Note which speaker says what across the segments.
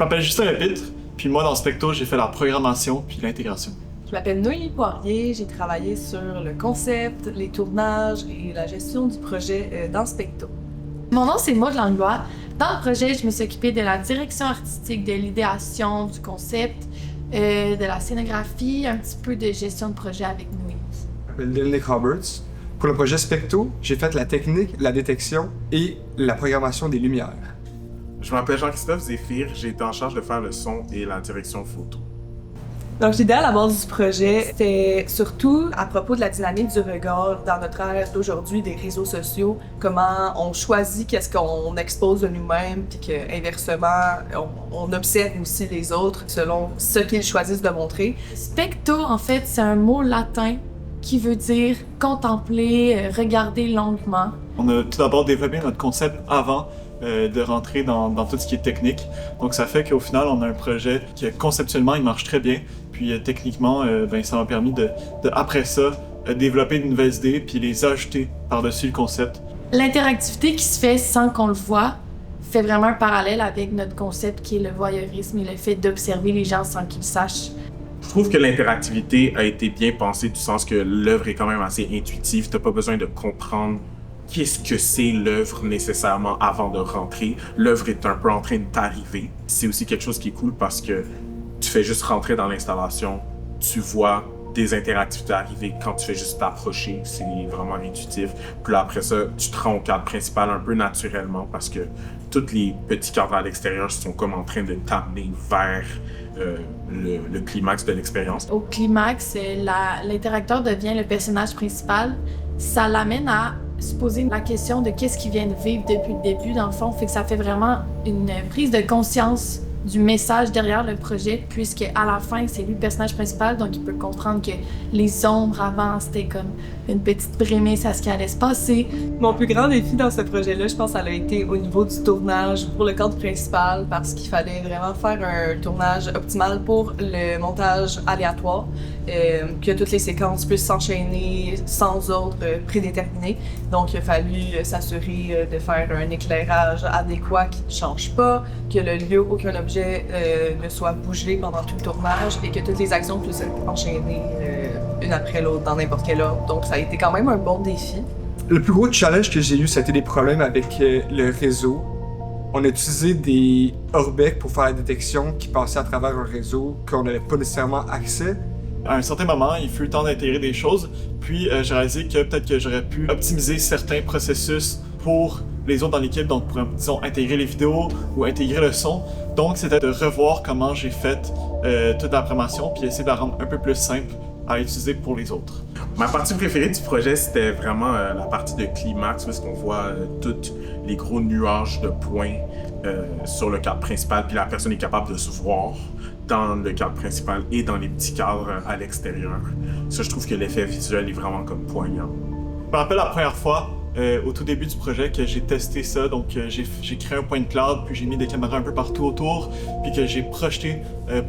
Speaker 1: m'appelle Justin Lepître, puis moi dans Specto, j'ai fait la programmation puis l'intégration.
Speaker 2: Je m'appelle Noélie Poirier, j'ai travaillé sur le concept, les tournages et la gestion du projet dans Specto.
Speaker 3: Mon nom, c'est Maud Langlois. Dans le projet, je me suis occupée de la direction artistique, de l'idéation, du concept, de la scénographie, un petit peu de gestion de projet avec Noélie.
Speaker 4: Je m'appelle Dominic Roberts. Pour le projet Specto, j'ai fait la technique, la détection et la programmation des lumières.
Speaker 5: Je m'appelle Jean-Christophe Zéphir, j'ai été en charge de faire le son et la direction photo.
Speaker 2: Donc l'idée à la base du projet, c'était surtout à propos de la dynamique du regard dans notre ère d'aujourd'hui des réseaux sociaux, comment on choisit qu'est-ce qu'on expose de nous-mêmes, puis qu'inversement, on observe aussi les autres selon ce qu'ils choisissent de montrer.
Speaker 3: Specto, en fait, c'est un mot latin qui veut dire contempler, regarder longuement.
Speaker 1: On a tout d'abord développé notre concept avant de rentrer dans tout ce qui est technique. Donc ça fait qu'au final, on a un projet qui conceptuellement, il marche très bien. Puis techniquement, ça m'a permis de après ça, développer de nouvelles idées puis les ajouter par-dessus le concept.
Speaker 3: L'interactivité qui se fait sans qu'on le voit fait vraiment un parallèle avec notre concept qui est le voyeurisme et le fait d'observer les gens sans qu'ils sachent.
Speaker 5: Je trouve que l'interactivité a été bien pensée du sens que l'œuvre est quand même assez intuitive. T'as pas besoin de comprendre qu'est-ce que c'est l'œuvre nécessairement avant de rentrer. L'œuvre est un peu en train de t'arriver. C'est aussi quelque chose qui est cool parce que tu fais juste rentrer dans l'installation, tu vois des interactivités arriver quand tu fais juste t'approcher, c'est vraiment intuitif. Puis là, après ça, tu te rends au cadre principal un peu naturellement parce que tous les petits cadres à l'extérieur sont comme en train de t'amener vers le climax de l'expérience.
Speaker 3: Au climax, l'interacteur devient le personnage principal. Ça l'amène à se poser la question de qu'est-ce qu'il vient de vivre depuis le début, dans le fond. Fait que ça fait vraiment une prise de conscience du message derrière le projet, puisque à la fin, c'est lui le personnage principal, donc il peut comprendre que les ombres avant, c'était comme une petite prémisse à ce qui allait se passer.
Speaker 2: Mon plus grand défi dans ce projet-là, je pense, ça a été au niveau du tournage pour le cadre principal, parce qu'il fallait vraiment faire un tournage optimal pour le montage aléatoire, que toutes les séquences puissent s'enchaîner sans ordre prédéterminé. Donc, il a fallu s'assurer de faire un éclairage adéquat qui ne change pas, que le lieu, aucun objet ne soit bougé pendant tout le tournage et que toutes les actions puissent être enchaînées une après l'autre dans n'importe quel ordre. Donc, ça a été quand même un bon défi.
Speaker 4: Le plus gros challenge que j'ai eu, ça a été des problèmes avec le réseau. On a utilisé des Orbeck pour faire la détection qui passaient à travers un réseau qu'on n'avait pas nécessairement accès.
Speaker 1: À un certain moment, il fut le temps d'intégrer des choses, puis j'ai réalisé que peut-être que j'aurais pu optimiser certains processus pour les autres dans l'équipe, donc pour, disons, intégrer les vidéos ou intégrer le son. Donc, c'était de revoir comment j'ai fait toute la programmation, puis essayer de la rendre un peu plus simple à utiliser pour les autres.
Speaker 5: Ma partie préférée du projet, c'était vraiment la partie de climax, où est-ce qu'on voit tous les gros nuages de points sur le cadre principal, puis la personne est capable de se voir dans le cadre principal et dans les petits cadres à l'extérieur. Ça, je trouve que l'effet visuel est vraiment comme poignant.
Speaker 1: Je me rappelle la première fois, au tout début du projet, que j'ai testé ça. Donc, j'ai créé un point de cloud, puis j'ai mis des caméras un peu partout autour, puis que j'ai projeté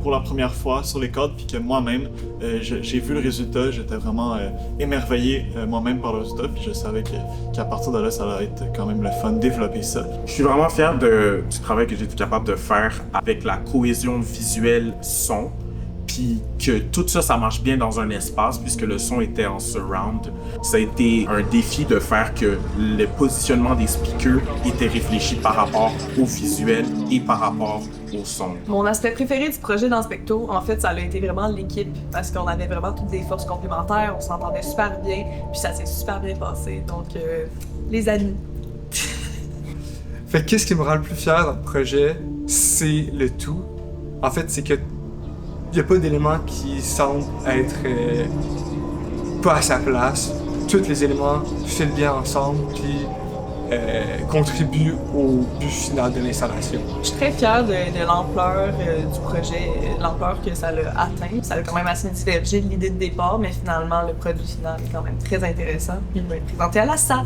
Speaker 1: pour la première fois sur les cadres, puis que moi-même, j'ai vu le résultat. J'étais vraiment émerveillé moi-même par le résultat, puis je savais qu'à partir de là, ça allait être quand même le fun de développer ça.
Speaker 5: Je suis vraiment fier du travail que j'ai été capable de faire avec la cohésion visuelle son, puis que tout ça, ça marche bien dans un espace puisque le son était en surround. Ça a été un défi de faire que le positionnement des speakers était réfléchi par rapport au visuel et par rapport au son.
Speaker 2: Mon aspect préféré du projet dans Specto, en fait, ça a été vraiment l'équipe parce qu'on avait vraiment toutes des forces complémentaires, on s'entendait super bien, puis ça s'est super bien passé. Donc, les amis.
Speaker 4: Fait que qu'est-ce qui me rend le plus fier dans le projet, c'est le tout. En fait, c'est que il n'y a pas d'éléments qui semblent être pas à sa place. Tous les éléments filent bien ensemble puis contribuent au but final de l'installation.
Speaker 2: Je suis très fière de l'ampleur du projet, l'ampleur que ça l'a atteint. Ça a quand même assez divergé de l'idée de départ, mais finalement, le produit final est quand même très intéressant. Il va être présenté à la SAT.